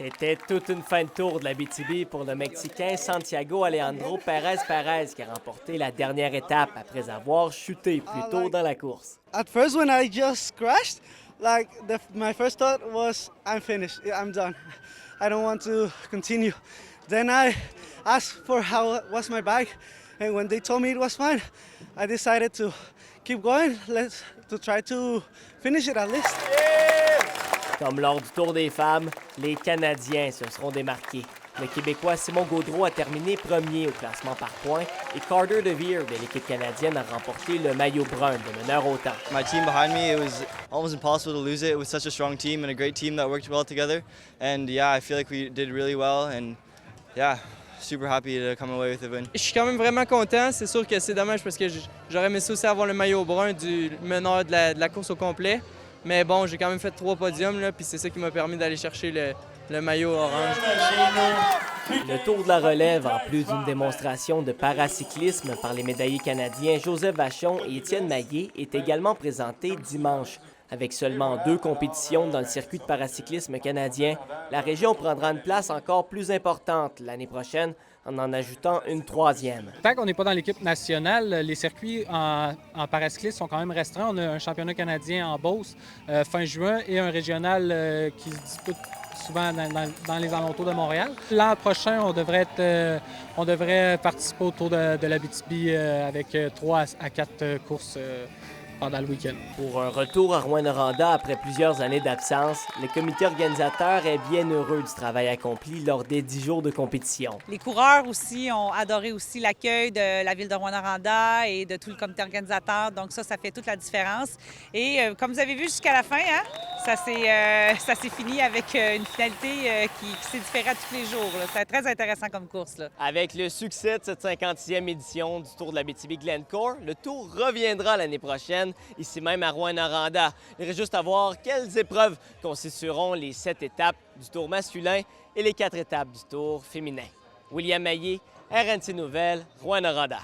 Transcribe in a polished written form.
C'était toute une fin de tour de l'Abitibi pour le Mexicain Santiago Alejandro Pérez qui a remporté la dernière étape après avoir chuté plus tôt dans la course. At first, when I just crashed, my first thought was, I'm finished, I'm done. I don't want to continue. Then I asked for how was my bike, and when they told me it was fine, I decided to keep going, to try to finish it at least. Comme lors du Tour des femmes, les Canadiens se seront démarqués. Le Québécois Simon Gaudreault a terminé premier au classement par points et Carter DeVere de l'équipe canadienne a remporté le maillot brun de meneur au temps. My team behind me, it was almost impossible to lose it. It was such a strong team and a great team that worked well together. And yeah, I feel like we did really well and yeah, super happy to come away with the win. Je suis quand même vraiment content. C'est sûr que c'est dommage parce que j'aurais aimé ça aussi avoir le maillot brun du meneur de la course au complet. Mais bon, j'ai quand même fait 3 podiums, là, puis c'est ça qui m'a permis d'aller chercher le maillot orange. Le Tour de la relève, en plus d'une démonstration de paracyclisme par les médaillés canadiens Joseph Vachon et Étienne Maillet, est également présenté dimanche. Avec seulement 2 compétitions dans le circuit de paracyclisme canadien, la région prendra une place encore plus importante l'année prochaine en ajoutant une 3e. Tant qu'on n'est pas dans l'équipe nationale, les circuits en paracyclisme sont quand même restreints. On a un championnat canadien en Beauce fin juin et un régional qui se dispute souvent dans les alentours de Montréal. L'an prochain, on devrait participer au Tour de l'Abitibi avec 3 à 4 courses pendant le week-end. Pour un retour à Rouyn-Noranda après plusieurs années d'absence, le comité organisateur est bien heureux du travail accompli lors des 10 jours de compétition. Les coureurs aussi ont adoré aussi l'accueil de la ville de Rouyn-Noranda et de tout le comité organisateur. Donc ça fait toute la différence. Et comme vous avez vu jusqu'à la fin, hein, ça s'est fini avec une finalité qui s'est différée à tous les jours. C'est très intéressant comme course. Là. Avec le succès de cette 56e édition du Tour de l'Abitibi-Glencoe, le Tour reviendra l'année prochaine, ici même à Rouyn-Noranda. Il reste juste à voir quelles épreuves constitueront les 7 étapes du Tour masculin et les 4 étapes du Tour féminin. William Maillet, RNC Nouvelles, Rouyn-Noranda.